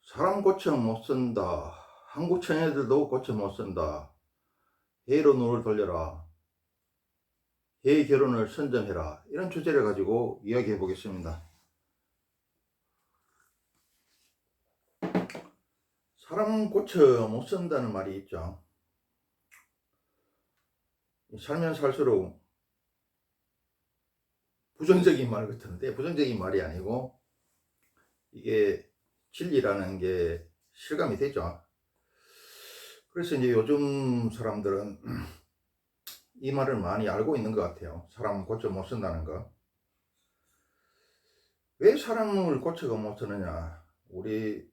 사람 고쳐 못 쓴다. 한국 청년들도 고쳐 못 쓴다. 해로 눈을 돌려라. 해 결혼을 선점해라. 이런 주제를 가지고 이야기해 보겠습니다. 사람 고쳐 못 쓴다는 말이 있죠. 살면 살수록 부정적인 말 같은데 부정적인 말이 아니고 이게 진리라는 게 실감이 되죠. 그래서 이제 요즘 사람들은 이 말을 많이 알고 있는 것 같아요. 사람 고쳐 못 쓴다는 거. 왜 사람을 고쳐가 못 쓰느냐? 우리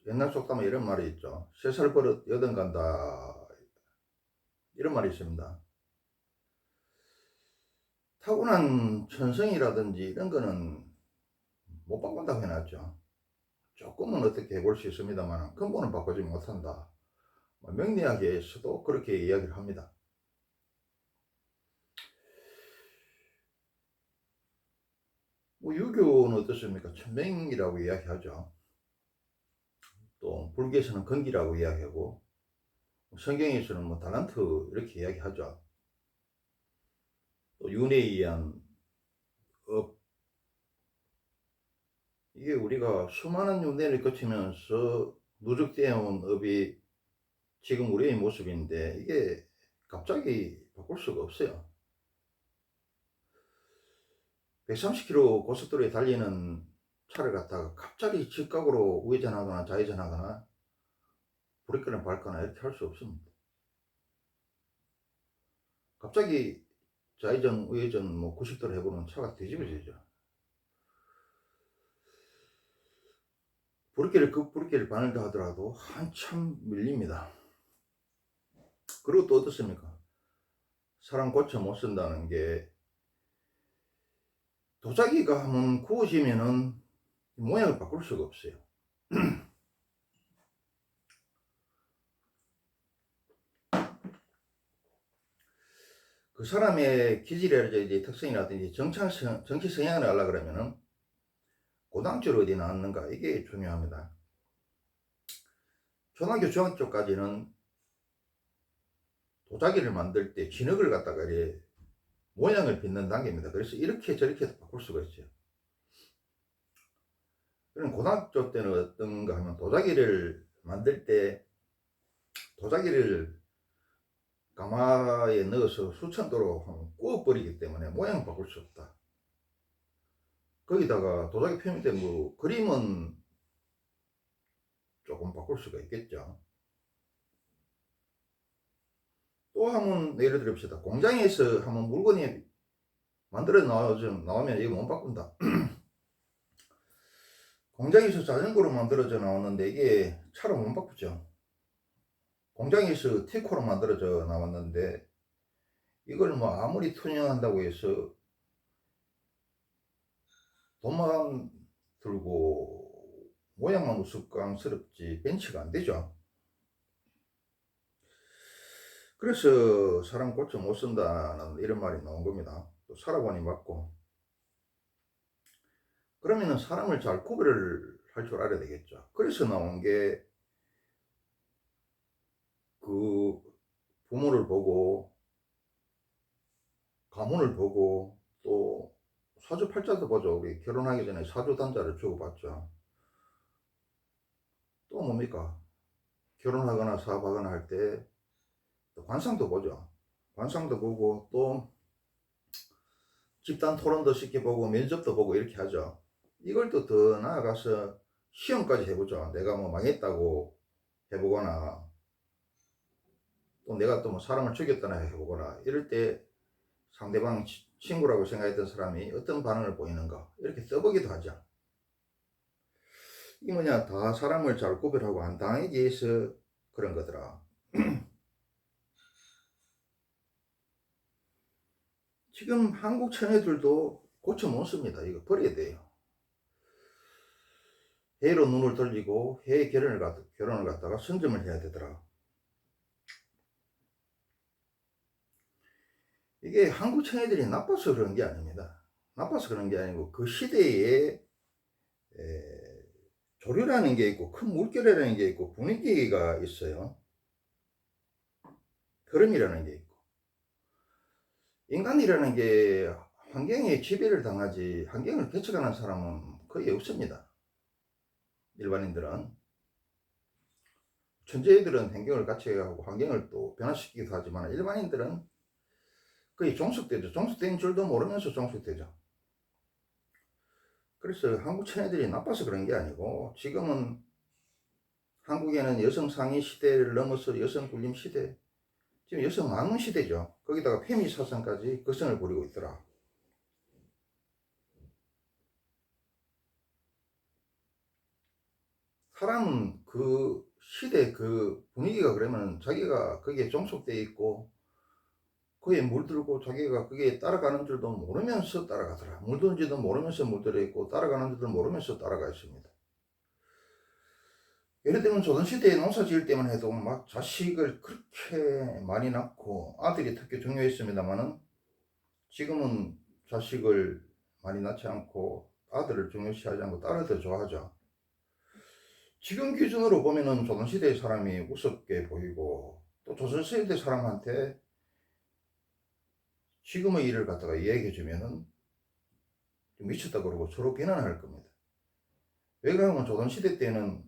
옛날 속담에 이런 말이 있죠. 세 살 버릇 여든 간다. 이런 말이 있습니다. 타고난 천성이라든지 이런 거는 못 바꾼다고 해놨죠. 조금은 어떻게 해볼 수 있습니다만 근본은 바꾸지 못한다. 명리학에서도 그렇게 이야기를 합니다. 유교는 어떻습니까? 천명이라고 이야기하죠. 또 불교에서는 건기라고 이야기하고 성경에서는 달란트 이렇게 이야기하죠. 또 윤회에 의한 업, 이게 우리가 수많은 윤회를 거치면서 누적되어 온 업이 지금 우리의 모습인데 이게 갑자기 바꿀 수가 없어요. 130km 고속도로에 달리는 차를 갖다가 갑자기 직각으로 우회전하거나 좌회전하거나 브레이크를 밟거나 이렇게 할 수 없습니다. 갑자기 좌회전, 우회전 90도로 해보면 차가 뒤집어지죠. 브레이크를 밟는다 하더라도 한참 밀립니다. 그리고 또 어떻습니까? 사람 고쳐 못 쓴다는 게 도자기가 한번 구워지면은 모양을 바꿀 수가 없어요. 그 사람의 기질이라든지 특성이라든지 정치 성향을 알라 그러면은 고등학교를 어디 나왔는가 이게 중요합니다. 초등학교 중학교까지는 도자기를 만들 때 진흙을 갖다가 이렇게 모양을 빚는 단계입니다. 그래서 이렇게 저렇게 바꿀 수가 있어요. 그럼 고등학교 때는 어떤가 하면 도자기를 만들 때 도자기를 가마에 넣어서 수천도로 구워버리기 때문에 모양을 바꿀 수 없다. 거기다가 도자기 표면 때 그림은 조금 바꿀 수가 있겠죠. 또 한번 예를 들읍시다. 공장에서 한번 물건이 만들어 나오면 이거 못 바꾼다. 공장에서 자전거로 만들어져 나왔는데 이게 차로 못 바꾸죠. 공장에서 티코로 만들어져 나왔는데 이걸 아무리 투영한다고 해서 돈만 들고 모양만 우스꽝스럽지 벤치가 안 되죠. 그래서 사람 고쳐 못 쓴다는 이런 말이 나온 겁니다. 또 살아보니 맞고. 그러면은 사람을 잘 구별을 할 줄 알아야 되겠죠. 그래서 나온 게 그 부모를 보고 가문을 보고 또 사주팔자도 보죠. 우리 결혼하기 전에 사주단자를 주고받죠. 또 뭡니까? 결혼하거나 사업하거나 할 때 관상도 보죠. 관상도 보고 또 집단 토론도 쉽게 보고 면접도 보고 이렇게 하죠. 이걸 또 더 나아가서 시험까지 해보죠. 내가 망했다고 해보거나 또 내가 또 사람을 죽였다나 해보거나 이럴 때 상대방 친구라고 생각했던 사람이 어떤 반응을 보이는가 이렇게 써보기도 하죠. 이 다 사람을 잘 구별하고 안 당하기 위해서 그런 거더라. 지금 한국 처녀들도 고쳐 못 씁니다. 이거 버려야 돼요. 해로 눈을 돌리고 해 결혼을 갖다가 선점을 해야 되더라. 이게 한국 처녀들이 나빠서 그런 게 아닙니다. 나빠서 그런 게 아니고 그 시대에 조류라는 게 있고 큰 물결이라는 게 있고 분위기가 있어요. 흐름이라는 게 있고. 인간이라는 게 환경에 지배를 당하지 환경을 개척하는 사람은 거의 없습니다. 일반인들은. 천재들은 환경을 같이하고 환경을 또 변화시키기도 하지만 일반인들은 거의 종속되죠. 종속된 줄도 모르면서 종속되죠. 그래서 한국 처녀들이 나빠서 그런 게 아니고 지금은 한국에는 여성 상위 시대를 넘어서 여성 군림 시대, 지금 여성 망문 시대죠. 거기다가 페미 사상까지 거성을 부리고 있더라. 사람은 그 시대 그 분위기가 그러면 자기가 거기에 종속돼 있고 거기에 물들고 자기가 거기에 따라가는 줄도 모르면서 따라가더라. 물든지도 모르면서 물들어 있고 따라가는 줄도 모르면서 따라가 있습니다. 예를 들면 조선시대에 농사 지을 때만 해도 막 자식을 그렇게 많이 낳고 아들이 특히 중요했습니다만은 지금은 자식을 많이 낳지 않고 아들을 중요시하지 않고 딸을 더 좋아하죠. 지금 기준으로 보면은 조선시대의 사람이 우습게 보이고 또 조선시대 사람한테 지금의 일을 갖다가 이야기해 주면은 미쳤다 그러고 서로 비난할 겁니다. 왜 그러냐면 조선시대 때는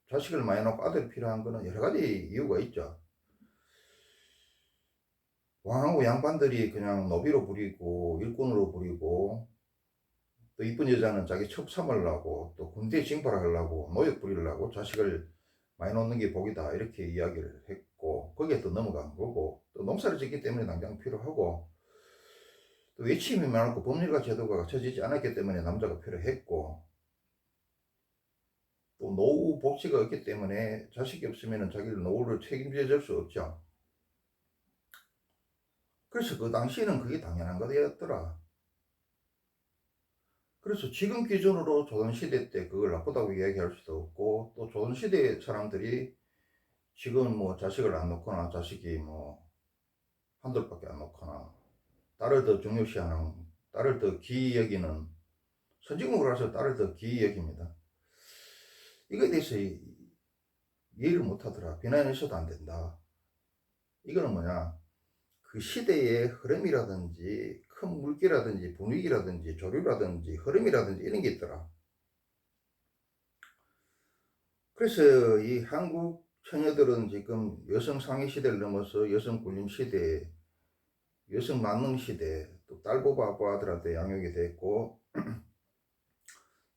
자식을 많이 낳고 아들이 필요한 거는 여러 가지 이유가 있죠. 왕하고 양반들이 그냥 노비로 부리고 일꾼으로 부리고 또 이쁜 여자는 자기 첩 삼으려고 또 군대에 징발하려고 노역 부리려고 자식을 많이 놓는 게 복이다 이렇게 이야기를 했고 거기에 또 넘어간 거고 또 농사를 짓기 때문에 당장 필요하고 또 외침이 많고 법률과 제도가 갖춰지지 않았기 때문에 남자가 필요했고 또 노후 복지가 없기 때문에 자식이 없으면 자기를 노후를 책임져 줄 수 없죠. 그래서 그 당시에는 그게 당연한 거였더라. 그래서 지금 기준으로 조선시대 때 그걸 나쁘다고 이야기할 수도 없고 또 조선시대 사람들이 지금 뭐 자식을 안 놓거나 자식이 뭐 한둘밖에 안 놓거나 딸을 더 중요시하는 딸을 더 귀히 여기는 선진국으로 가서 딸을 더 귀히 여깁니다. 이거에 대해서 이해를 못하더라. 비난해서도 안 된다. 이거는 뭐냐 그 시대의 흐름이라든지 큰 물기라든지 분위기라든지 조류라든지 흐름이라든지 이런 게 있더라. 그래서 이 한국 처녀들은 지금 여성 상위 시대를 넘어서 여성 군림 시대, 여성 만능 시대, 또 딸보고 아빠들한테 양육이 됐고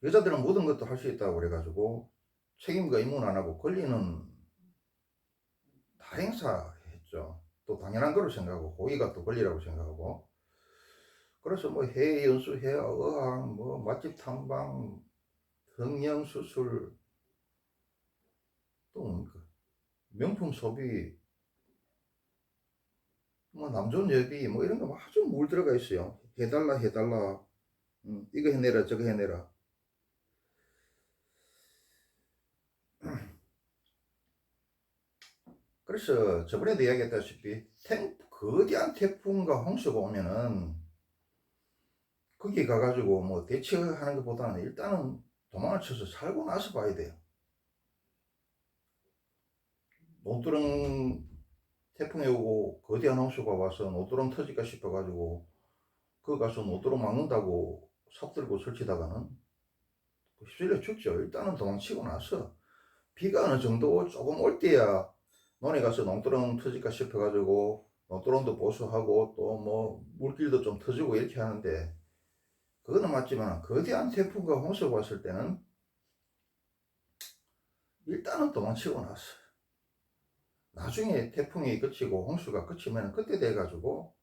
여자들은 모든 것도 할 수 있다고 그래가지고 책임과 의문 안 하고 권리는 다 행사했죠. 또 당연한 거로 생각하고 고의가 또 권리라고 생각하고 그래서 뭐 해외 연수, 해외 어학, 뭐 맛집 탐방, 성형 수술 또 뭡니까? 명품 소비, 뭐 남존 여비 뭐 이런 거 아주 물 들어가 있어요. 해달라 해달라, 이거 해내라 저거 해내라. 그래서 저번에도 이야기했다시피 거대한 태풍과 홍수가 오면은 거기 가가지고 뭐 대처하는 것보다는 일단은 도망을 쳐서 살고 나서 봐야 돼요. 논두렁 태풍이 오고 거대한 홍수가 와서 노드론 터질까 싶어가지고 그 가서 노드론 막는다고 삽들고 설치다가는 휩쓸려 죽죠. 일단은 도망치고 나서 비가 어느 정도 조금 올 때야 논에 가서 농도렁 터질까 싶어가지고 농도렁도 보수하고 또 뭐 물길도 좀 터지고 이렇게 하는데 그거는 맞지만 거대한 태풍과 홍수가 왔을 때는 일단은 도망치고 나서 나중에 태풍이 그치고 홍수가 그치면 그때 돼가지고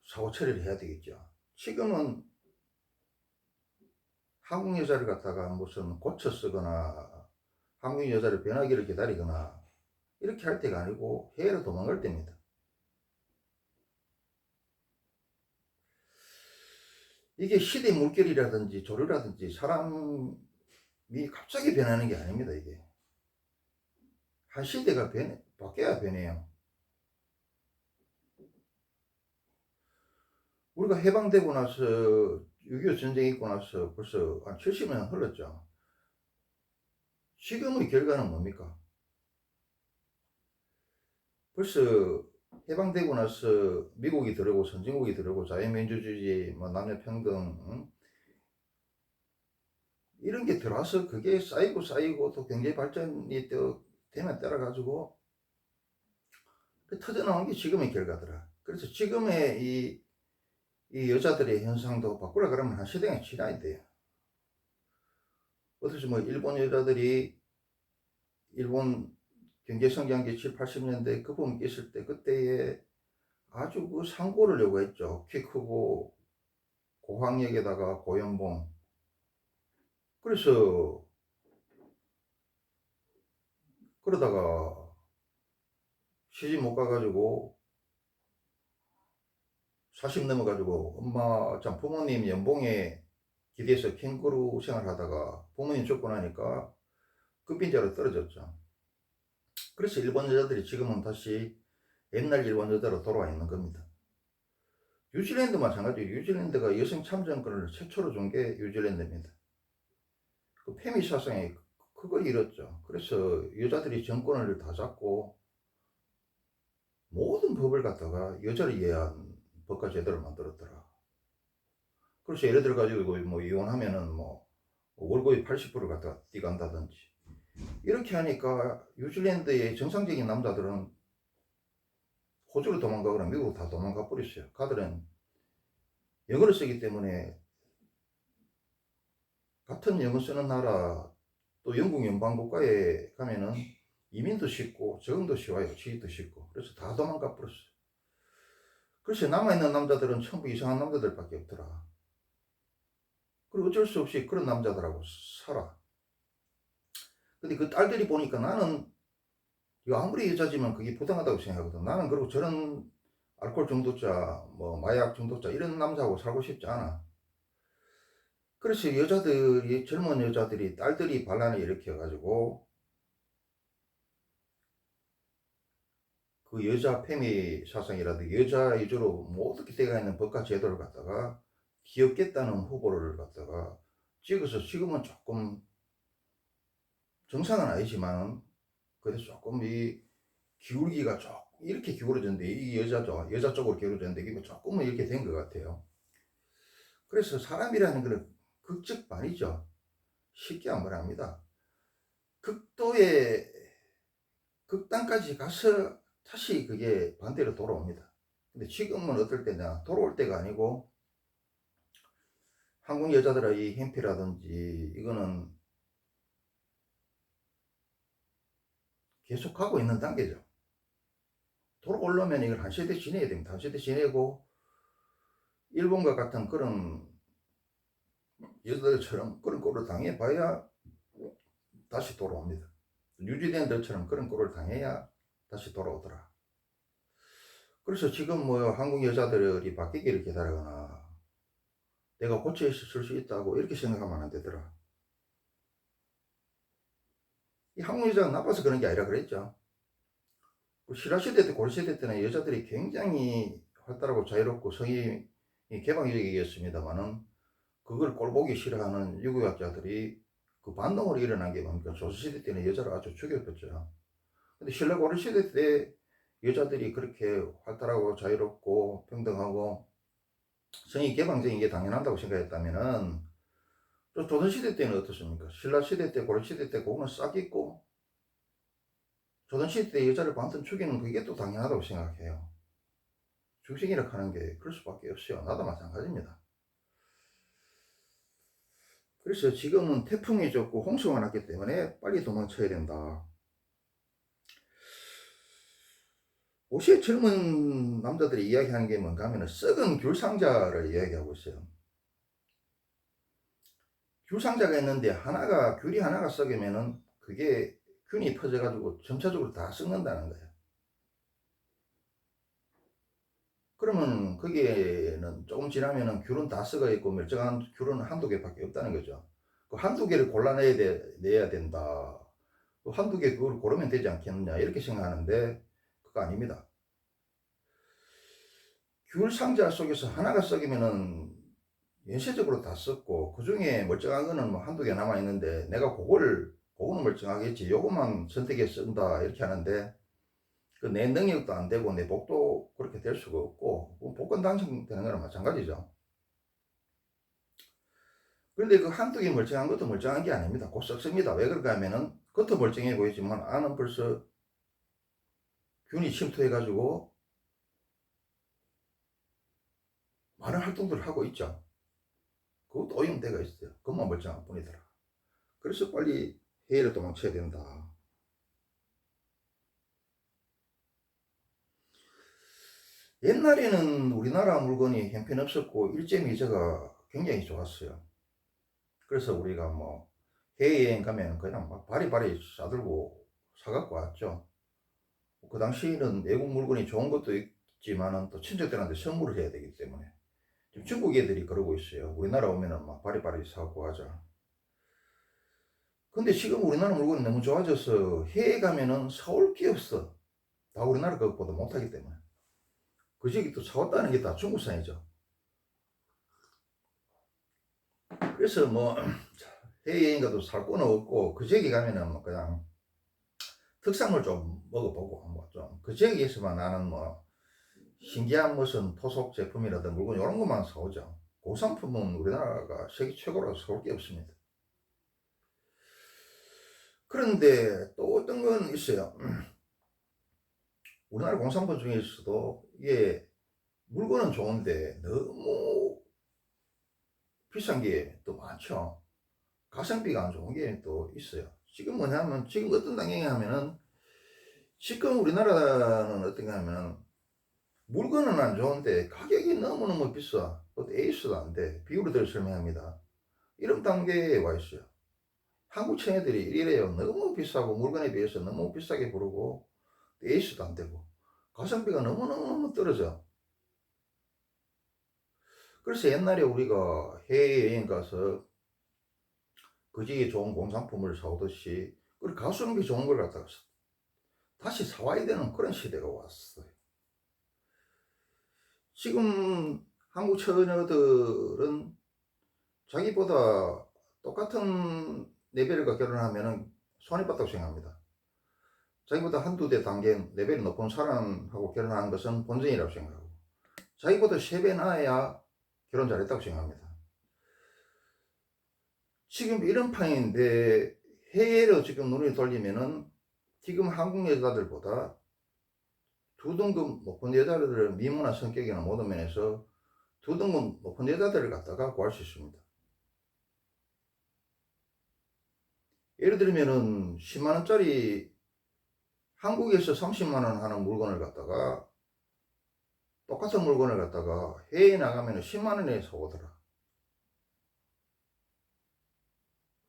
사고 처리를 해야 되겠죠. 지금은 한국 여자를 갖다가 무슨 고쳐 쓰거나 한국 여자를 변하기를 기다리거나 이렇게 할 때가 아니고 해외로 도망갈 때입니다. 이게 시대 물결이라든지 조류라든지 사람이 갑자기 변하는 게 아닙니다. 이게 한 시대가 바뀌어야 변해요. 우리가 해방되고 나서 6.25 전쟁 있고 나서 벌써 한 70년 흘렀죠. 지금의 결과는 뭡니까? 벌써 해방되고 나서 미국이 들어오고 선진국이 들어오고 자유민주주의, 뭐 남녀평등, 응? 이런 게 들어와서 그게 쌓이고 또 경제 발전이 또 되면 따라가지고 그 터져나온 게 지금의 결과더라. 그래서 지금의 이 여자들의 현상도 바꾸려 그러면 한 시대가 지나야 돼요. 어떻게 뭐 일본 여자들이 일본 경제 성장기 7, 80년대 그 부분 있을 때 그때에 아주 그 상고를 요구했죠. 키 크고 고학력에다가 고연봉. 그래서 그러다가 시집 못 가가지고 40 넘어가지고 엄마 참 부모님 연봉에 기대서 캥거루 생활하다가 부모님 죽고 나니까 급빈자로 떨어졌죠. 그래서 일본 여자들이 지금은 다시 옛날 일본 여자로 돌아와 있는 겁니다. 뉴질랜드 마찬가지예요. 뉴질랜드가 여성 참정권을 최초로 준 게 뉴질랜드입니다. 그 페미 사상이 그걸 잃었죠. 그래서 여자들이 정권을 다 잡고 모든 법을 갖다가 여자를 위한 법과 제도를 만들었더라. 그래서 예를 들어 가지고 뭐 이혼하면은 뭐 월급의 80%를 갖다가 띠간다든지 이렇게 하니까 뉴질랜드의 정상적인 남자들은 호주로 도망가거나 미국으로 다 도망가 버렸어요. 가들은 영어를 쓰기 때문에 같은 영어 쓰는 나라 또 영국 연방국가에 가면은 이민도 쉽고 적응도 쉬워요. 취직도 쉽고. 그래서 다 도망가 버렸어요. 그래서 남아있는 남자들은 전부 이상한 남자들밖에 없더라. 그리고 어쩔 수 없이 그런 남자들하고 살아. 근데 그 딸들이 보니까 나는 이거 아무리 여자지만 그게 부당하다고 생각하거든. 나는 그리고 저런 알코올 중독자, 뭐 마약 중독자 이런 남자하고 살고 싶지 않아. 그래서 여자들이 젊은 여자들이 딸들이 반란을 일으켜가지고 그 여자 페미 사상이라든지 여자 위주로 모든 게 되어 있는 법과 제도를 갖다가 기업겠다는 후보를 갖다가 찍어서 지금은 조금 정상은 아니지만 그래도 조금 이 기울기가 조금 이렇게 기울어졌는데 이 여자 쪽으로 기울어졌는데 이게 조금은 이렇게 된 것 같아요. 그래서 사람이라는 것은 극적반이죠. 쉽게 안 말합니다. 극도의 극단까지 가서 다시 그게 반대로 돌아옵니다. 근데 지금은 어떨 때냐, 돌아올 때가 아니고 한국 여자들의 이 행피라든지 이거는 계속 가고 있는 단계죠. 돌아오려면 이걸 한 세대 지내야 됩니다. 한 세대 지내고 일본과 같은 그런 여자들처럼 그런 꼴을 당해봐야 다시 돌아옵니다. 뉴질랜드처럼 그런 꼴을 당해야 다시 돌아오더라. 그래서 지금 뭐 한국 여자들이 바뀌기를 기다리거나 내가 고쳐 있을 수 있다고 이렇게 생각하면 안 되더라. 이 한국 여자가 나빠서 그런 게 아니라 그랬죠. 신라시대 때 고려시대 때는 여자들이 굉장히 활달하고 자유롭고 성이 개방적이었습니다만은 그걸 꼴보기 싫어하는 유교학자들이 그 반동으로 일어난 게 뭡니까? 조선시대 때는 여자를 아주 죽였겠죠. 근데 신라 고려시대 때 여자들이 그렇게 활달하고 자유롭고 평등하고 성이 개방적인 게 당연하다고 생각했다면은 또 조선시대 때는 어떻습니까? 신라시대 때 고려시대 때 그거는 싹 있고 조선시대 때 여자를 반든 죽이는 그게 또 당연하다고 생각해요. 죽생이라 하는 게 그럴 수밖에 없어요. 나도 마찬가지입니다. 그래서 지금은 태풍이 좋고 홍수가 났기 때문에 빨리 도망쳐야 된다. 옷이 젊은 남자들이 이야기하는 게 뭔가 하면 썩은 귤상자를 이야기하고 있어요. 귤상자가 있는데 귤이 하나가 썩으면은 그게 균이 퍼져가지고 점차적으로 다 썩는다는 거예요. 그러면 거기에는 조금 지나면은 귤은 다 썩어 있고 멀쩡한 귤은 한두 개밖에 없다는 거죠. 그 한두 개를 내야 된다. 또 한두 개 그걸 고르면 되지 않겠느냐 이렇게 생각하는데 그거 아닙니다. 귤 상자 속에서 하나가 썩으면은 연쇄적으로 다 썩고 그 중에 멀쩡한 거는 뭐 한두 개 남아 있는데 내가 그거를 그거는 멀쩡하겠지. 요것만 선택해서 쓴다. 이렇게 하는데, 그 내 능력도 안 되고, 내 복도 그렇게 될 수가 없고, 복권 당첨되는 거랑 마찬가지죠. 그런데 그 한두 개 멀쩡한 것도 멀쩡한 게 아닙니다. 곧 썩습니다. 왜 그럴까 하면은, 겉은 멀쩡해 보이지만, 안은 벌써 균이 침투해가지고, 많은 활동들을 하고 있죠. 그것도 오염돼가 있어요. 그것만 멀쩡한 뿐이더라. 그래서 빨리 해외를 도망쳐야 된다. 옛날에는 우리나라 물건이 형편없었고 일제미제가 굉장히 좋았어요. 그래서 우리가 뭐 해외여행 가면 그냥 막 바리바리 싸들고 사갖고 왔죠. 그 당시에는 외국 물건이 좋은 것도 있지만은 또 친척들한테 선물을 해야 되기 때문에 지금 중국 애들이 그러고 있어요. 우리나라 오면은 막 바리바리 사갖고 가자. 근데 지금 우리나라 물건이 너무 좋아져서 해외 가면은 사올 게 없어. 다 우리나라 것보다 못하기 때문에. 그 저기 또 사왔다는 게 다 중국산이죠. 그래서 뭐 해외여행 가도 살 거는 없고 그 지역에 가면은 뭐 그냥 특산물 좀 먹어보고 뭐 좀 그 지역에서만 나는 뭐 신기한 무슨 토속 제품이라든 물건 이런 것만 사오죠. 그 상품은 우리나라가 세계 최고로 사올 게 없습니다. 그런데 또 어떤 건 있어요. 우리나라 공산품 중에서도 이게 물건은 좋은데 너무 비싼 게 또 많죠. 가성비가 안 좋은 게 또 있어요. 지금 뭐냐면 지금 어떤 당경이 하면은 지금 우리나라는 어떤가 하면 물건은 안 좋은데 가격이 너무너무 비싸. 또 에이스도 안 돼. 비유를 들어 설명합니다. 이런 단계에 와 있어요. 한국 청해들이 이래요. 너무 비싸고 물건에 비해서 너무 비싸게 부르고 에이스도 안 되고 가성비가 너무너무 떨어져. 그래서 옛날에 우리가 해외여행 가서 그지에 좋은 공산품을 사오듯이 그리고 가성비 좋은 걸 갖다가 다시 사와야 되는 그런 시대가 왔어요. 지금 한국 처녀들은 자기보다 똑같은 레벨과 결혼하면 손해봤다고 생각합니다. 자기보다 한두 대 단계 레벨이 높은 사람하고 결혼하는 것은 본전이라고 생각하고 자기보다 3배 나아야 결혼 잘했다고 생각합니다. 지금 이런 판인데 해외로 지금 눈을 돌리면은 지금 한국 여자들보다 2등급 높은 여자들을 미모나 성격이나 모든 면에서 2등급 높은 여자들을 갖다가 구할 수 있습니다. 예를 들면은 10만원짜리 한국에서 30만원 하는 물건을 갖다가 똑같은 물건을 갖다가 해외에 나가면 10만원에 사오더라.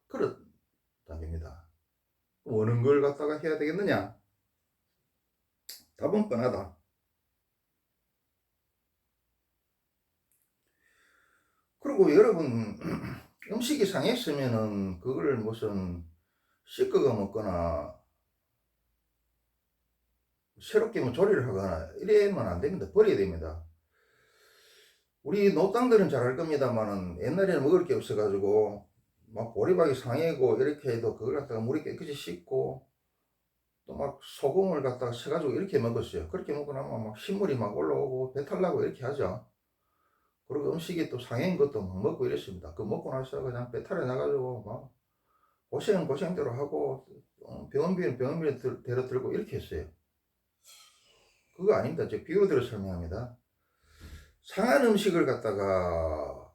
그렇답니다. 어느 걸 갖다가 해야 되겠느냐? 답은 뻔하다. 그리고 여러분 음식이 상했으면은 그걸 무슨 씻어가 먹거나 새롭게 뭐 조리를 하거나 이래면 안 됩니다. 버려야 됩니다. 우리 노땅들은 잘 알 겁니다만은 옛날에는 먹을 게 없어가지고 막 보리밥이 상해고 이렇게 해도 그걸 갖다가 물에 깨끗이 씻고 또 막 소금을 갖다가 쳐가지고 이렇게 먹었어요. 그렇게 먹고 나면 막 신물이 막 올라오고 배탈 나고 이렇게 하죠. 그리고 음식이 또 상해인 것도 막 먹고 이랬습니다. 그 먹고 나서 그냥 배탈이 나가지고 막 고생대로 하고 병원비는 병원비를 들고 이렇게 했어요. 그거 아닙니다. 제 비유로 들어 설명합니다. 상한 음식을 갖다가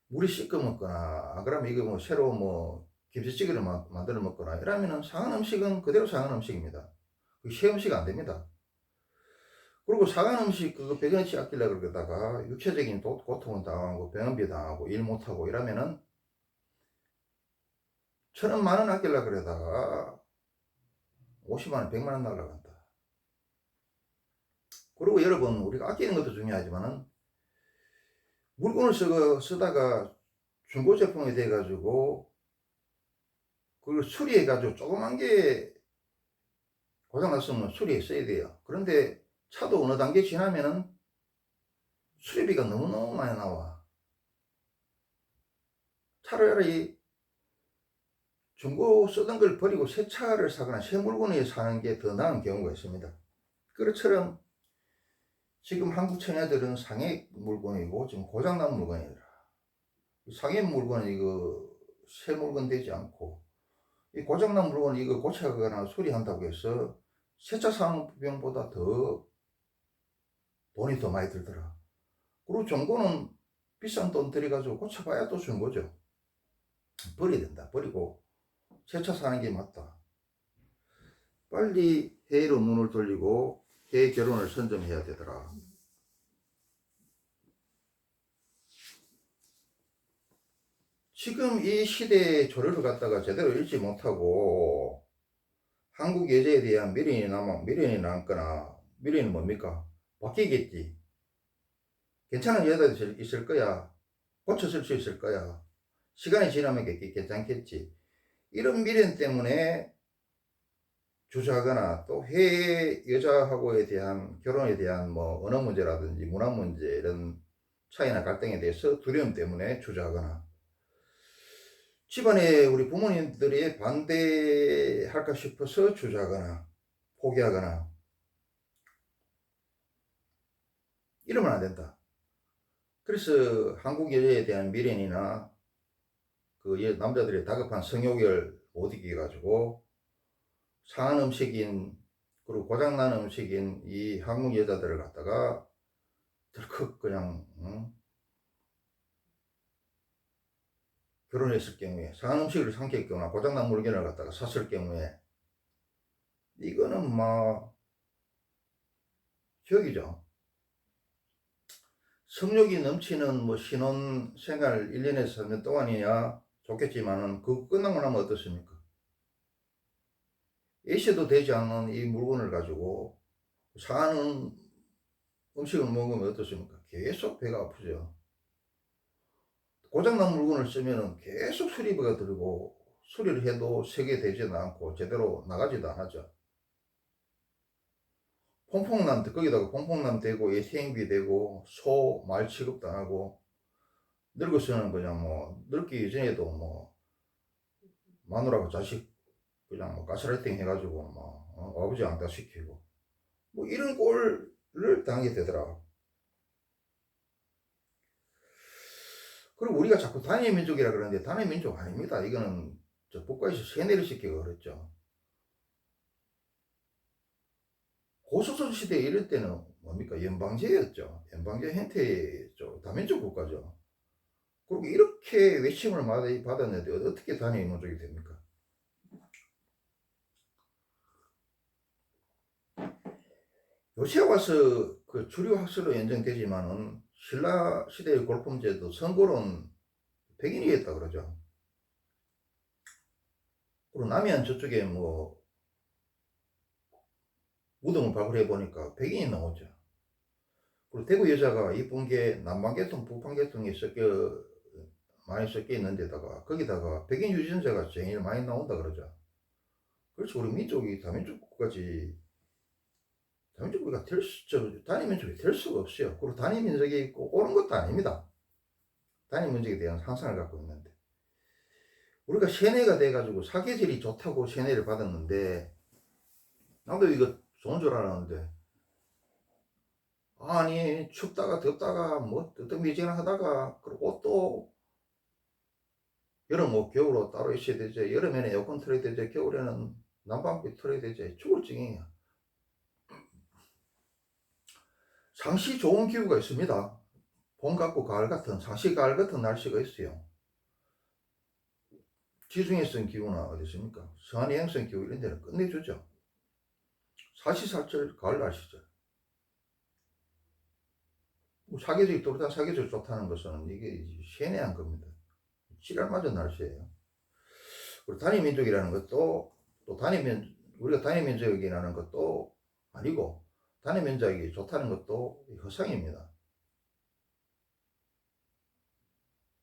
물에 씻어 먹거나 안 그러면 이거 뭐 새로 뭐 김치찌개를 만들어 먹거나 이러면은 상한 음식은 그대로 상한 음식입니다. 새 음식 안 됩니다. 그리고 상한 음식 그거 100원치 아끼려고 그러다가 육체적인 고통은 당하고 병원비 당하고 일 못하고 이러면은 1,000원, 10,000원 아끼려고 그러다가 50만원, 100만원 날라간다. 그리고 여러분 우리가 아끼는 것도 중요하지만은 물건을 쓰다가 중고 제품이 돼가지고 그걸 수리해가지고 조그만 게 고장났으면 수리했어야 돼요. 그런데 차도 어느 단계 지나면은 수리비가 너무너무 많이 나와. 차라리 중고 쓰던 걸 버리고 새 차를 사거나 새 물건을 사는 게 더 나은 경우가 있습니다. 그것처럼 지금 한국 처녀들은 상해 물건이고 지금 고장난 물건이더라. 상해 물건은 이거 새 물건 되지 않고, 이 고장난 물건 이거 고쳐가거나 수리한다고 해서 새 차 사는 비용보다 더 돈이 더 많이 들더라. 그리고 중고는 비싼 돈 들여가지고 고쳐봐야 또 중고죠. 버려야 된다. 버리고 새 차 사는 게 맞다. 빨리 해외로 눈을 돌리고 해외 결혼을 선점해야 되더라. 지금 이 시대의 조류를 갖다가 제대로 읽지 못하고 한국 여자에 대한 미련이 남거나, 미련이 뭡니까? 바뀌겠지. 괜찮은 여자도 있을 거야. 고쳐질 수 있을 거야. 시간이 지나면 괜찮겠지. 이런 미련 때문에 주저하거나, 또 해외 여자하고에 대한 결혼에 대한 뭐 언어 문제라든지 문화 문제, 이런 차이나 갈등에 대해서 두려움 때문에 주저하거나, 집안에 우리 부모님들이 반대할까 싶어서 주저하거나 포기하거나, 이러면 안 된다. 그래서 한국 여자에 대한 미련이나 그 남자들의 다급한 성욕을 못 이겨가지고 상한 음식인, 그리고 고장난 음식인 이 한국 여자들을 갖다가 덜컥 그냥 결혼했을 경우에, 상한 음식을 삼켰거나 고장난 물건을 갖다가 샀을 경우에, 이거는 뭐 기억이죠. 성욕이 넘치는 뭐 신혼 생활 1년에서 3년 동안이야 좋겠지만은 그거 끝나고 나면 어떻습니까? 애셔도 되지 않는 이 물건을 가지고 상한 음식을 먹으면 어떻습니까? 계속 배가 아프죠. 고장난 물건을 쓰면은 계속 수리비가 들고, 수리를 해도 세게 되지도 않고 제대로 나가지도 않았죠. 퐁퐁남, 거기다가 퐁퐁남 되고 예생비 되고 소 말 취급도 안 하고, 늙어서는 그냥 뭐 늙기 이전에도 뭐 마누라가 자식 그냥 뭐 가스라이팅 해가지고 뭐 아버지 안다 시키고 뭐 이런 꼴을 당하게 되더라. 그리고 우리가 자꾸 단일 민족이라 그러는데 단일 민족 아닙니다. 이거는 저 국가에서 세뇌를 시키고 그랬죠. 고조선 시대 이럴 때는 뭡니까? 연방제였죠. 연방제 형태죠. 다민족 국가죠. 그리고 이렇게 외침을 많이 받았는데 어떻게 단일 민족이 됩니까? 요새 와서 그 주류 학설로 인정되지만은 신라 시대의 골품제도 선골은 백인이었다 그러죠. 그리고 남해안 저쪽에 뭐 무덤을 발굴해 보니까 백인이 나오죠. 그리고 대구 여자가 이쁜 게 남방계통, 북방계통이 많이 섞여 있는데다가 거기다가 백인 유전자가 제일 많이 나온다 그러죠. 그렇죠. 우리 민족이 다민족 국가지, 다민족 국가가 단일 민족이 될 수가 없어요. 그리고 단일 민족이 꼭 옳은 것도 아닙니다. 단일 민족에 대한 상상을 갖고 있는데, 우리가 세뇌가 돼가지고 사계절이 좋다고 세뇌를 받았는데, 나도 이거 좋은 줄 알았는데, 아니 춥다가 덥다가 뭐 뜨뜻미지근하다가, 그리고 또 여름 옷 겨울옷 따로 있어야 되지, 여름에는 에어컨 틀어야 되지, 겨울에는 난방비 틀어야 되지, 죽을 지경이야. 상시 좋은 기후가 있습니다. 봄 같고 가을 같은, 상시 가을 같은 날씨가 있어요. 지중해성 기후나 어디 있습니까? 서해안성 기후 이런 데는 끝내주죠. 사시사철 가을 날씨죠. 사계절이 또다 사계절 좋다는 것은 이게 세뇌한 겁니다. 지랄 맞은 날씨예요. 그리고 단일민족이라는 것도 또 우리가 단일민족이라는 것도 아니고, 단일민족이 좋다는 것도 허상입니다.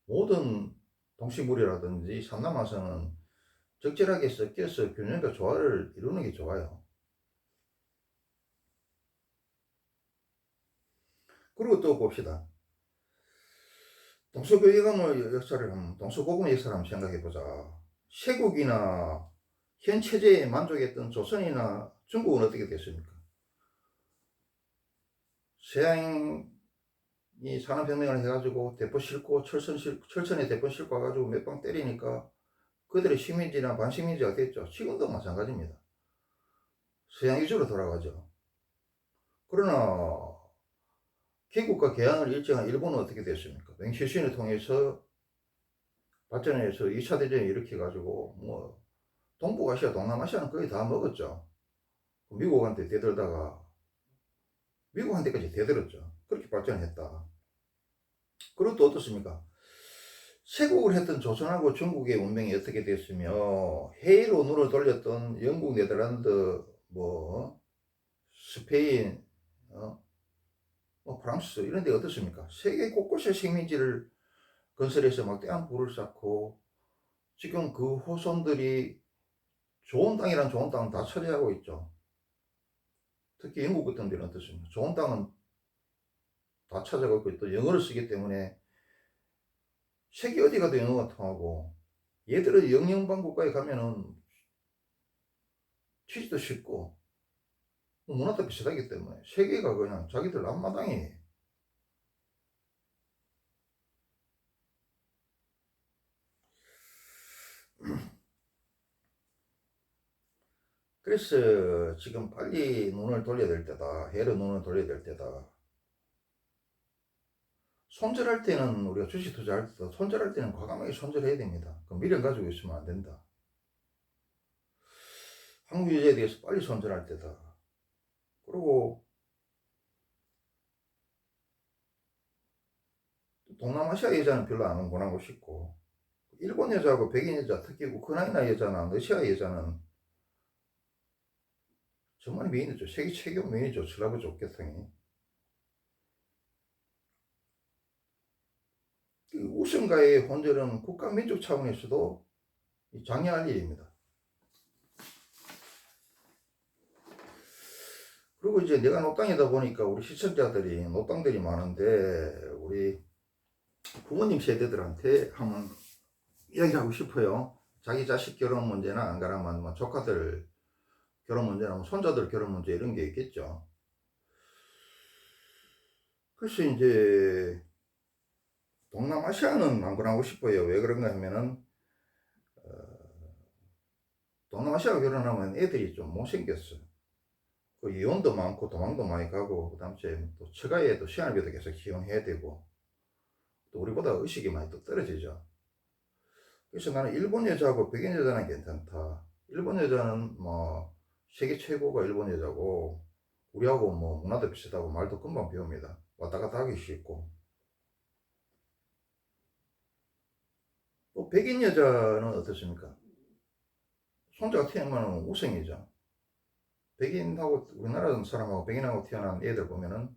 모든 동식물이라든지 삼남화성은 적절하게 섞여서 균형과 조화를 이루는 게 좋아요. 그리고 또 봅시다. 동서고금의 역사를 한번 생각해 보자. 쇄국이나 현 체제에 만족했던 조선이나 중국은 어떻게 됐습니까? 서양이 산업혁명을 해가지고 대포 싣고 철천에 대포 싣고 와가지고 몇 방 때리니까 그들의 식민지나 반식민지가 됐죠. 지금도 마찬가지입니다. 서양 위주로 돌아가죠. 그러나 개국과 개항을 일정한 일본은 어떻게 됐습니까? 맹시신을 통해서 발전해서 2차 대전을 일으켜가지고 뭐 동북아시아, 동남아시아는 거의 다 먹었죠. 미국한테 대들다가 미국한테까지 대들었죠. 그렇게 발전했다. 그리고 또 어떻습니까? 쇄국을 했던 조선하고 중국의 문명이 어떻게 됐으며 해외로 눈을 돌렸던 영국, 네덜란드, 뭐 스페인, 뭐 프랑스 이런 데 어떻습니까? 세계 곳곳에 식민지를 건설해서 막대한 부를 쌓고 지금 그 후손들이 좋은 땅이란 좋은 땅은 다 차지하고 있죠. 특히 영국 같은 데는 어떻습니까? 좋은 땅은 다 찾아가고 또 영어를 쓰기 때문에 세계 어디 가도 영어가 통하고 얘들은 영영방 국가에 가면은 취지도 쉽고 문화도 비슷하기 때문에 세계가 그냥 자기들 앞마당이 그래서 지금 빨리 눈을 돌려야 될 때다. 해로 눈을 돌려야 될 때다. 손절할 때는 우리가 주식 투자할 때도 손절할 때는 과감하게 손절해야 됩니다. 그 미련 가지고 있으면 안 된다. 한국 여자에 대해서 빨리 손절할 때다. 그리고 동남아시아 여자는 별로 안 원하고 싶고 일본 여자하고 백인 여자, 특히 우크라이나 여자나 러시아 여자는 정말 미인이죠. 세계 최고 미인이죠. 슬라브족 계통이. 그 우승과의 혼절은 국가 민족 차원에서도 장려할 일입니다. 그리고 이제 내가 노땅이다 보니까 우리 시청자들이 노땅들이 많은데 우리 부모님 세대들한테 한번 이야기하고 싶어요. 자기 자식 결혼 문제나 안 그러면 뭐 조카들 결혼 문제나 뭐 손자들 결혼 문제 이런 게 있겠죠. 그래서 이제 동남아시아는 안 권하고 싶어요. 왜 그런가 하면은 동남아시아 결혼하면 애들이 좀 못생겼어. 그 이혼도 많고 도망도 많이 가고 그다음에 또 처가에도 시간비도 계속 희용해야 되고 또 우리보다 의식이 많이 또 떨어지죠. 그래서 나는 일본 여자하고 백인 여자는 괜찮다. 일본 여자는 뭐 세계 최고가 일본 여자고 우리하고 뭐 문화도 비슷하고 말도 금방 배웁니다. 왔다 갔다 하기 쉽고 또 백인 여자는 어떻습니까? 손자가 태어나면 우생이죠. 백인하고 우리나라 사람하고 백인하고 태어난 애들 보면은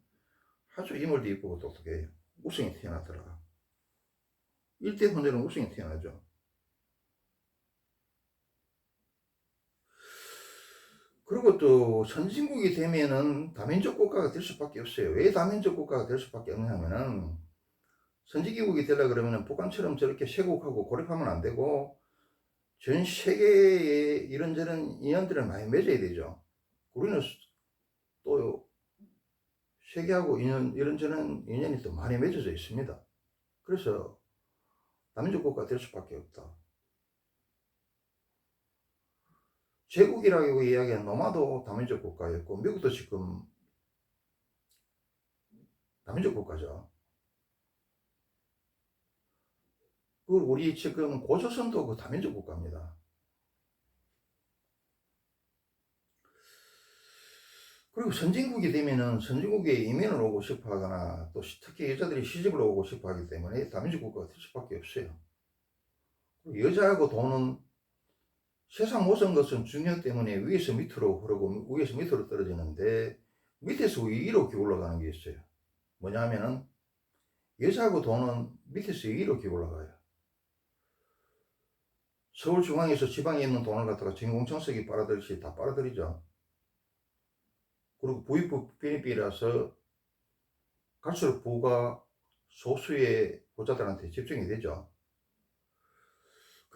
아주 인물도 이쁘고 똑똑해요. 우생이 태어나더라. 일대 혼자는 우생이 태어나죠. 그리고 또 선진국이 되면은 다민족 국가가 될 수밖에 없어요. 왜 다민족 국가가 될 수밖에 없냐면은 선진국이 되려 그러면은 북한처럼 저렇게 쇄국하고 고립하면 안 되고 전 세계에 이런저런 인연들을 많이 맺어야 되죠. 우리는 또 세계하고 이런저런 인연이 또 많이 맺어져 있습니다. 그래서 다민족 국가가 될 수밖에 없다. 제국이라고 이야기한 로마도 다민족 국가였고 미국도 지금 다민족 국가죠. 그 우리 지금 고조선도 그 다민족 국가입니다. 그리고 선진국이 되면은 선진국에 이민을 오고 싶어 하거나 또 특히 여자들이 시집을 오고 싶어 하기 때문에 다민족 국가가 될 수밖에 없어요. 여자하고 돈은 세상 모든 것은 중력 때문에 위에서 밑으로 흐르고 위에서 밑으로 떨어지는데 밑에서 위로 기울어가는 게 있어요. 뭐냐 하면은 여자하고 돈은 밑에서 위로 기울어가요. 서울중앙에서 지방에 있는 돈을 갖다가 진공청소기 빨아들이듯이 다 빨아들이죠. 그리고 부익부 비리비라서 갈수록 부가 소수의 부자들한테 집중이 되죠.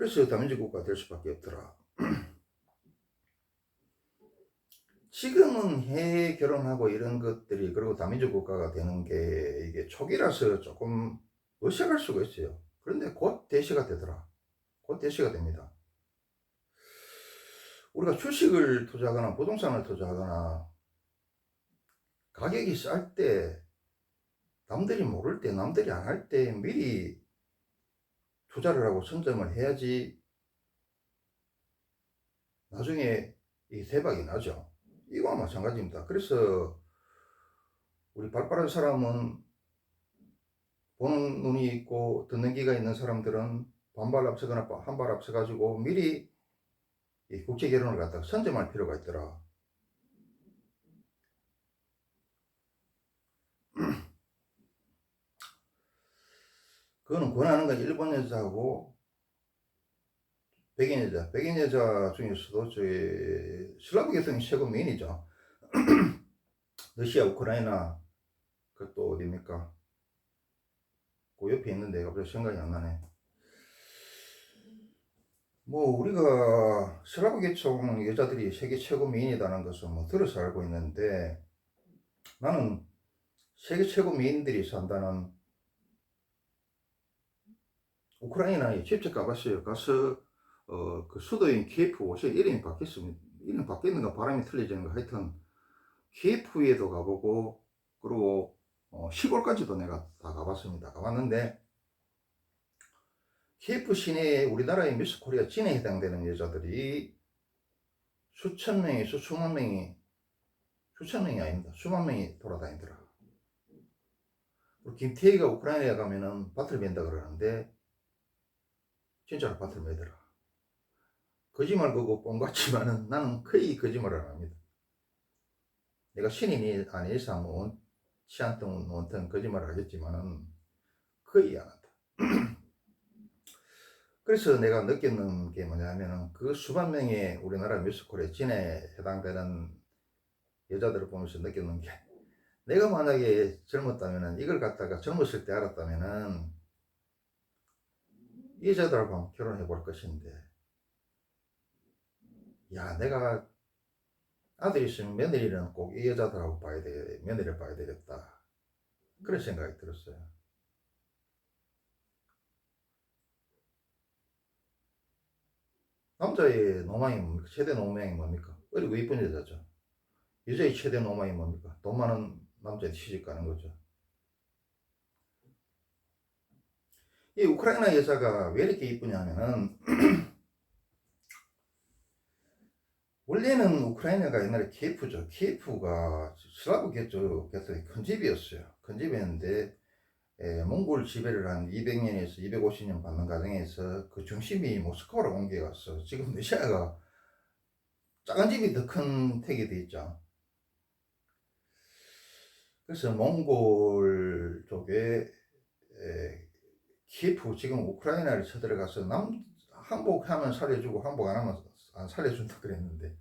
그래서 다민족 국가가 될 수밖에 없더라. 지금은 해외 결혼하고 이런 것들이, 그리고 다민족 국가가 되는 게 이게 초기라서 조금 어색할 수가 있어요. 그런데 곧 대시가 되더라. 곧 대시가 됩니다. 우리가 주식을 투자하거나 부동산을 투자하거나 가격이 쌀 때, 남들이 모를 때, 남들이 안 할 때 미리 투자를 하고 선점을 해야지 나중에 이 대박이 나죠. 이거와 마찬가지입니다. 그래서 우리 발빠른 사람은, 보는 눈이 있고 듣는 귀가 있는 사람들은 반발 앞서거나 한 발 앞서가지고 미리 이 국제 결혼을 갖다가 선점할 필요가 있더라. 그거는 권하는 건 일본 여자하고 백인 여자 중에서도 저희 슬라브 계통이 최고 미인이죠. 러시아, 우크라이나, 그 또 어디입니까? 그 옆에 있는데 갑자기 생각이 안 나네. 뭐 우리가 슬라브 계통 여자들이 세계 최고 미인이라는 것은 뭐 들어서 알고 있는데, 나는 세계 최고 미인들이 산다는 우크라이나에 직접 가봤어요. 가서 그 수도인 키예프, 옷에 이름이 바뀌었습니다. 이름 바뀌었는가 바람이 틀려지는가, 하여튼 키예프에도 가보고, 그리고 시골까지도 내가 다 가봤습니다. 가봤는데 키예프 시내에 우리나라의 미스 코리아 진에 해당되는 여자들이 수천 명이, 수만 명이, 수천 명이 아닙니다. 수만 명이 돌아다니더라. 김태희가 우크라이나에 가면은 밭을 맨다 그러는데 진짜로 밭을 매더라. 거짓말 그거 뻥 같지만은 나는 거의 거짓말을 안 합니다. 내가 신인이 아닌 이상 뭐 치안통 원통 거짓말을 하겠지만은 거의 안 한다. 그래서 내가 느끼는 게 뭐냐면은, 그 수만 명의 우리나라 미스코리아 진에 해당되는 여자들을 보면서 느끼는 게, 내가 만약에 젊었다면은, 이걸 갖다가 젊었을 때 알았다면은 이 여자들하고 한번 결혼해 볼 것인데, 야, 내가 아들이 있으면 며느리는 꼭 이 여자들하고 며느리를 봐야 되겠다, 그런 생각이 들었어요. 남자의 노망이 뭡니까? 최대 노망이 뭡니까? 어리고 이쁜 여자죠. 여자의 최대 노망이 뭡니까? 돈 많은 남자에 시집 가는 거죠. 이 우크라이나 여자가 왜 이렇게 이쁘냐면은 원래는 우크라이나가 옛날에 키예프죠. 키예프가 슬라브 계통의 큰 집이었어요. 큰 집이었는데 몽골 지배를 한 200년에서 250년 받는 과정에서 그 중심이 모스크바로 옮겨갔어. 지금 러시아가 작은 집이 더 큰 택이 돼 있죠. 그래서 몽골 쪽에 키예프, 지금 우크라이나를 쳐들어가서 항복하면 살려주고 항복 안 하면 안 살려준다 그랬는데,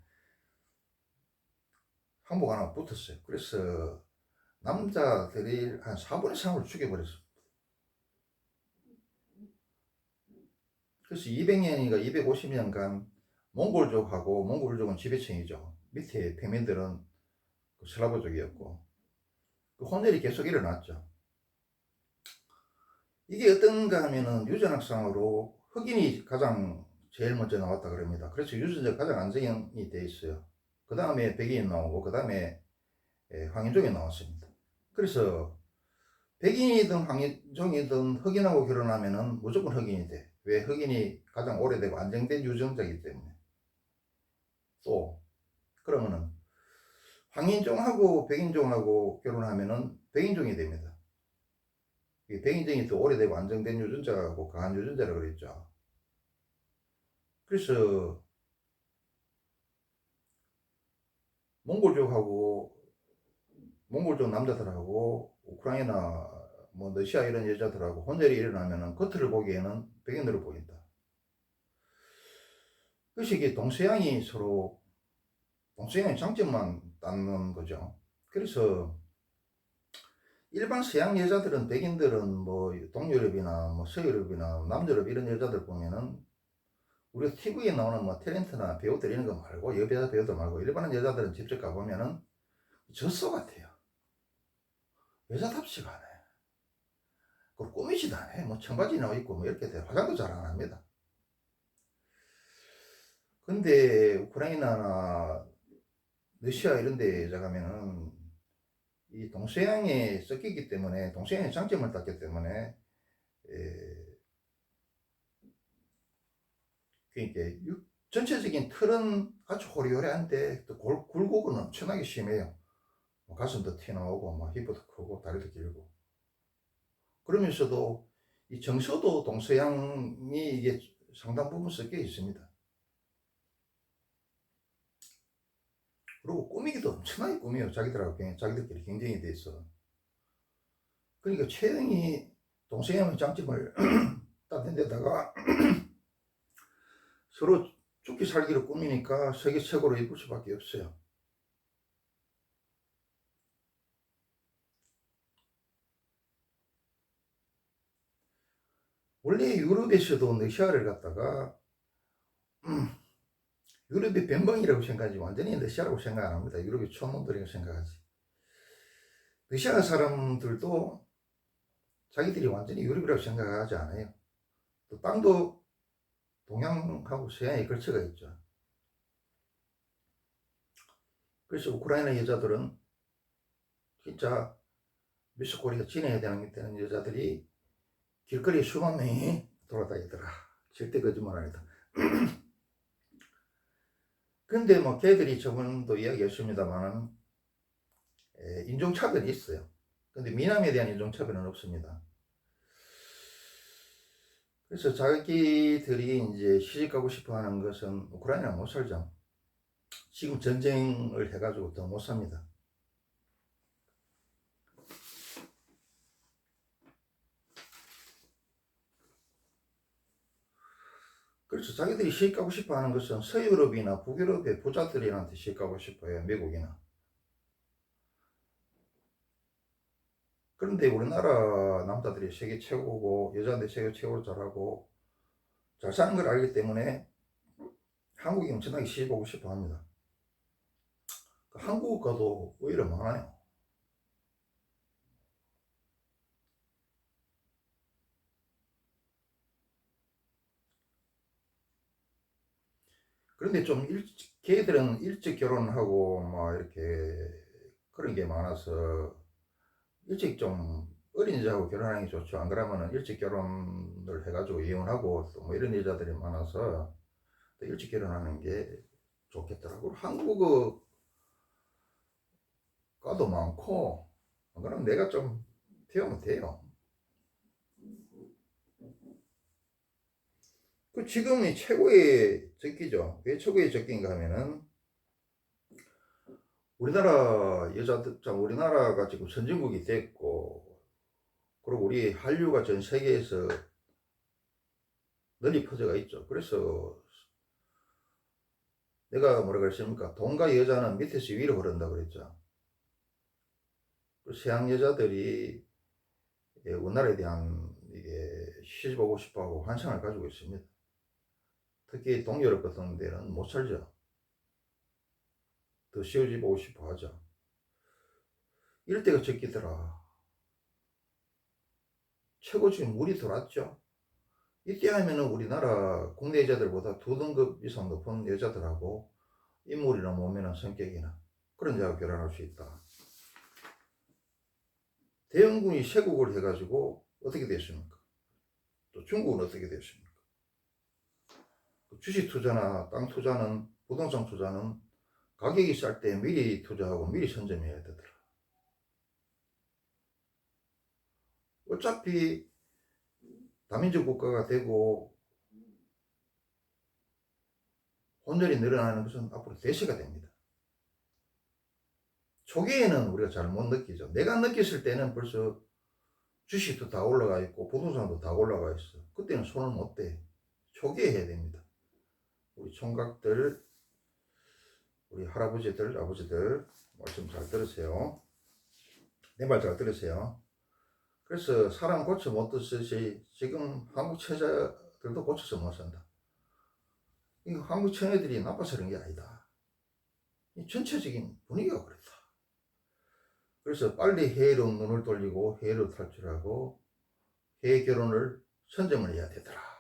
항복 안 하면 붙었어요. 그래서 남자들이 한 4분의 3을 죽여버렸어. 그래서 200년인가 250년간 몽골족하고, 몽골족은 지배층이죠. 밑에 평민들은 그 슬라브족이었고, 그 혼혈이 계속 일어났죠. 이게 어떤가 하면은 유전학상으로 흑인이 가장 제일 먼저 나왔다 그럽니다. 그래서 유전자 가장 안정이 돼 있어요. 그 다음에 백인이 나오고, 그 다음에 황인종이 나왔습니다. 그래서 백인이든 황인종이든 흑인하고 결혼하면은 무조건 흑인이 돼. 왜? 흑인이 가장 오래되고 안정된 유전자이기 때문에. 또 그러면은 황인종하고 백인종하고 결혼하면은 백인종이 됩니다. 백인종이 더 오래되고 안정된 유전자하고 강한 유전자라고 그랬죠. 그래서 몽골족하고, 몽골족 남자들하고 우크라이나, 뭐 러시아 이런 여자들하고 혼혈이 일어나면은 겉을 보기에는 백인으로 보인다. 그래서 이게 동서양이 서로, 동서양의 장점만 닦는 거죠. 그래서 일반 서양 여자들은, 백인들은 뭐 동유럽이나 뭐 서유럽이나 남유럽 이런 여자들 보면은 우리가 TV에 나오는 뭐 탤런트나 배우들 이런 거 말고, 여배우 배우들 말고 일반인 여자들은 직접 가보면은 젖소 같아요. 여자답지가 않아요. 그리고 꾸미지도 않아요. 뭐 청바지나 입고 뭐 이렇게 돼. 화장도 잘 안 합니다. 근데 우크라이나나 러시아 이런 데 가면은 이 동서양에 섞이기 때문에, 동서양의 장점을 땄기 때문에, 그러니까 전체적인 틀은 아주 호리호리한데 또 굴곡은 엄청나게 심해요. 뭐 가슴도 튀어나오고 뭐 힙도 크고 다리도 길고. 그러면서도 이 정서도 동서양이 이게 상당 부분 섞여 있습니다. 그리고 꾸미기도 엄청나게 꾸며요. 자기들끼리 경쟁이 돼 있어. 그러니까 최영이 동서양의 장점을 따는 데다가 서로 죽기 살기로 꾸미니까 세계 최고로 입을 수밖에 없어요. 원래 유럽에서도 러시아를 갖다가 유럽의 변방이라고 생각하지 완전히 러시아라고 생각 안 합니다. 유럽의 촌놈들이라고 생각하지. 러시아 사람들도 자기들이 완전히 유럽이라고 생각하지 않아요. 또 땅도 동양하고 서양에 걸쳐가 있죠. 그래서 우크라이나 여자들은 진짜 미스코리아 지내야 되는 여자들이 길거리에 수만 명이 돌아다니더라. 절대 거짓말 아니다. 근데 뭐 걔들이 저번도 이야기했습니다만 인종차별이 있어요. 근데 미남에 대한 인종차별은 없습니다. 그래서 자기들이 이제 시집가고 싶어 하는 것은 우크라이나 못 살죠. 지금 전쟁을 해가지고 더 못 삽니다. 그래서 자기들이 시집가고 싶어 하는 것은 서유럽이나 북유럽의 부자들한테 시집가고 싶어 해요. 미국이나. 그런데 우리나라 남자들이 세계 최고고 여자인데 세계 최고로 잘하고 잘 사는 걸 알기 때문에 한국이 엄청나게 시집오고 싶어 합니다. 한국 가도 오히려 많아요. 그런데 좀 걔들은 일찍 결혼하고 막 이렇게 그런 게 많아서 일찍 좀 어린 여자하고 결혼하는 게 좋죠. 안 그러면은 일찍 결혼을 해가지고 이혼하고 또 뭐 이런 여자들이 많아서 또 일찍 결혼하는 게 좋겠더라고. 한국 과도 많고, 안 그러면 내가 좀 태우면 돼요. 그 지금이 최고의 적기죠. 왜 최고의 적기인가 하면은 우리나라 여자들, 우리나라가 지금 선진국이 됐고, 그리고 우리 한류가 전 세계에서 널리 퍼져가 있죠. 그래서 내가 뭐라 그랬습니까? 돈과 여자는 밑에서 위로 흐른다 그랬죠. 서양 여자들이 우리나라에 대한 이게 시집 오고 싶어 하고 환상을 가지고 있습니다. 특히 동유럽 같은 데는 못 살죠. 더 시집 오고 싶어 하죠. 이럴 때가 적기더라. 최고 지금 물이 들어왔죠. 이때 하면은 우리나라 국내 여자들보다 2등급 이상 높은 여자들하고 인물이나 몸이나 성격이나 그런 여자가 결혼할 수 있다. 대영군이 쇄국을 해가지고 어떻게 됐습니까? 또 중국은 어떻게 됐습니까? 주식 투자나 땅 투자는, 부동산 투자는 가격이 쌀 때 미리 투자하고 미리 선점해야 되더라. 어차피 다민족 국가가 되고 혼혈이 늘어나는 것은 앞으로 대세가 됩니다. 초기에는 우리가 잘 못 느끼죠. 내가 느꼈을 때는 벌써 주식도 다 올라가 있고 부동산도 다 올라가 있어. 그때는 손을 못 대. 초기에 해야 됩니다. 우리 총각들, 우리 할아버지들, 아버지들 말씀 잘 들으세요. 내 말 잘 들으세요. 그래서 사람 고쳐 못 듣듯이 지금 한국 처자들도 고쳐서 못 산다. 이거 한국 처녀들이 나빠서 그런 게 아니다. 이 전체적인 분위기가 그렇다. 그래서 빨리 해외로 눈을 돌리고 해외로 탈출하고 해외 결혼을 선점을 해야 되더라.